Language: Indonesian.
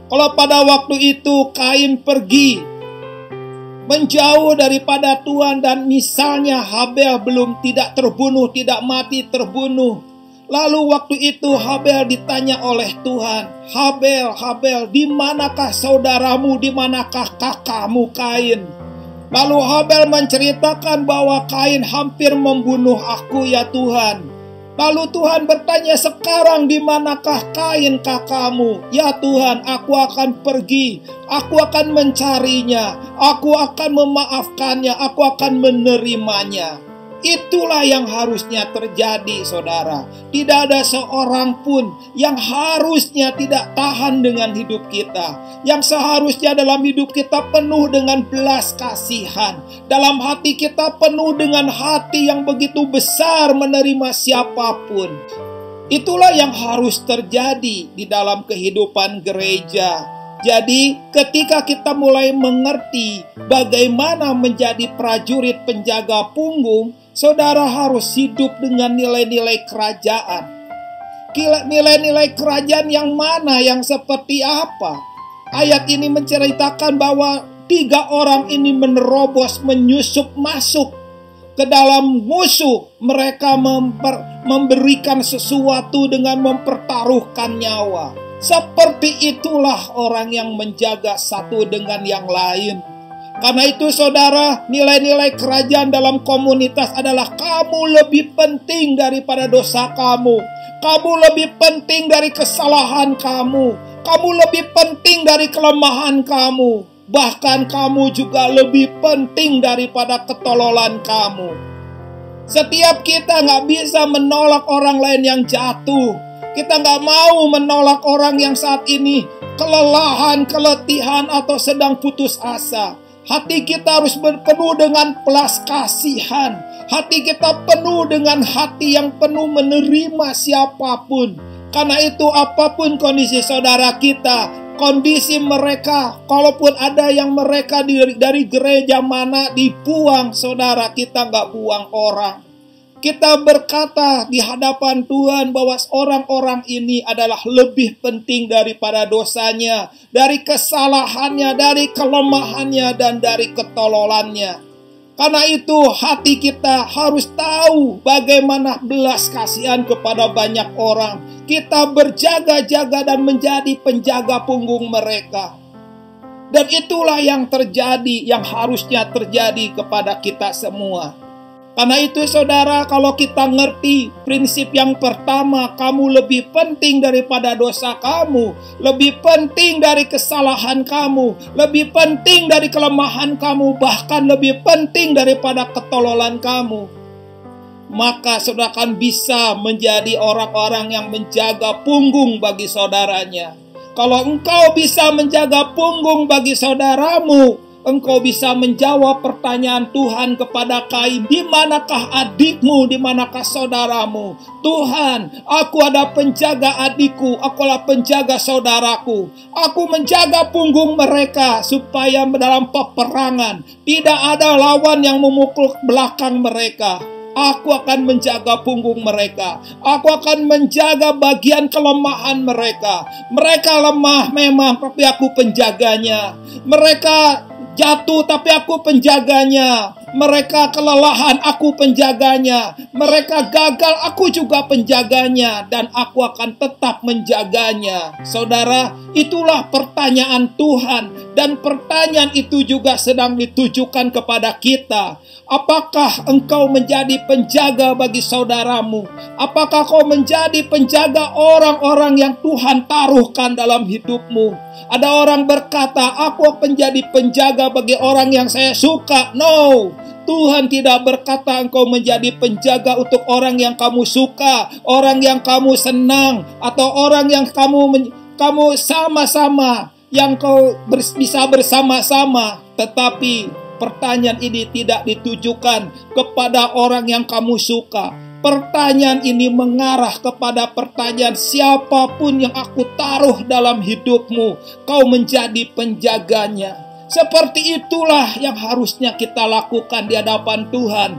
Kalau pada waktu itu Kain pergi menjauh daripada Tuhan dan misalnya Habel tidak terbunuh, tidak mati terbunuh. Lalu waktu itu Habel ditanya oleh Tuhan, Habel, Habel, di manakah saudaramu, di manakah kakakmu Kain? Lalu Habel menceritakan bahwa Kain hampir membunuh aku ya Tuhan. Lalu Tuhan bertanya, sekarang di manakah Kain kakakmu? Ya Tuhan, aku akan pergi, aku akan mencarinya, aku akan memaafkannya, aku akan menerimanya. Itulah yang harusnya terjadi, saudara. Tidak ada seorang pun yang harusnya tidak tahan dengan hidup kita. Yang seharusnya dalam hidup kita penuh dengan belas kasihan. Dalam hati kita penuh dengan hati yang begitu besar menerima siapapun. Itulah yang harus terjadi di dalam kehidupan gereja. Jadi ketika kita mulai mengerti bagaimana menjadi prajurit penjaga punggung, saudara harus hidup dengan nilai-nilai kerajaan. Nilai-nilai kerajaan yang mana, yang seperti apa? Ayat ini menceritakan bahwa 3 orang ini menerobos, menyusup masuk ke dalam musuh. Mereka memberikan sesuatu dengan mempertaruhkan nyawa. Seperti itulah orang yang menjaga satu dengan yang lain. Karena itu saudara, nilai-nilai kerajaan dalam komunitas adalah kamu lebih penting daripada dosa kamu. Kamu lebih penting dari kesalahan kamu. Kamu lebih penting dari kelemahan kamu. Bahkan kamu juga lebih penting daripada ketololan kamu. Setiap kita nggak bisa menolak orang lain yang jatuh. Kita nggak mau menolak orang yang saat ini kelelahan, keletihan, atau sedang putus asa. Hati kita harus penuh dengan belas kasihan. Hati kita penuh dengan hati yang penuh menerima siapapun. Karena itu apapun kondisi saudara kita, kondisi mereka, kalaupun ada yang mereka dari gereja mana dibuang, saudara, kita nggak buang orang. Kita berkata di hadapan Tuhan bahwa orang-orang ini adalah lebih penting daripada dosanya, dari kesalahannya, dari kelemahannya, dan dari ketololannya. Karena itu hati kita harus tahu bagaimana belas kasihan kepada banyak orang. Kita berjaga-jaga dan menjadi penjaga punggung mereka. Dan itulah yang terjadi, yang harusnya terjadi kepada kita semua. Karena itu saudara, kalau kita ngerti prinsip yang pertama, kamu lebih penting daripada dosa kamu, lebih penting dari kesalahan kamu, lebih penting dari kelemahan kamu, bahkan lebih penting daripada ketololan kamu, maka saudara akan bisa menjadi orang-orang yang menjaga punggung bagi saudaranya. Kalau engkau bisa menjaga punggung bagi saudaramu, engkau bisa menjawab pertanyaan Tuhan kepada Kain, di manakah adikmu, di manakah saudaramu? Tuhan, aku ada penjaga adikku, akulah penjaga saudaraku. Aku menjaga punggung mereka supaya dalam peperangan tidak ada lawan yang memukul belakang mereka. Aku akan menjaga punggung mereka. Aku akan menjaga bagian kelemahan mereka. Mereka lemah memang, tapi aku penjaganya. Mereka jatuh, tapi aku penjaganya. Mereka kelelahan, aku penjaganya. Mereka gagal, aku juga penjaganya. Dan aku akan tetap menjaganya. Saudara, itulah pertanyaan Tuhan. Dan pertanyaan itu juga sedang ditujukan kepada kita. Apakah engkau menjadi penjaga bagi saudaramu? Apakah kau menjadi penjaga orang-orang yang Tuhan taruhkan dalam hidupmu? Ada orang berkata, aku akan menjadi penjaga bagi orang yang saya suka. No, Tuhan tidak berkata engkau menjadi penjaga untuk orang yang kamu suka, orang yang kamu senang, atau orang yang kamu sama-sama, yang kau bisa bersama-sama. Tetapi pertanyaan ini tidak ditujukan kepada orang yang kamu suka. Pertanyaan ini mengarah kepada pertanyaan, siapapun yang aku taruh dalam hidupmu, kau menjadi penjaganya. Seperti itulah yang harusnya kita lakukan di hadapan Tuhan.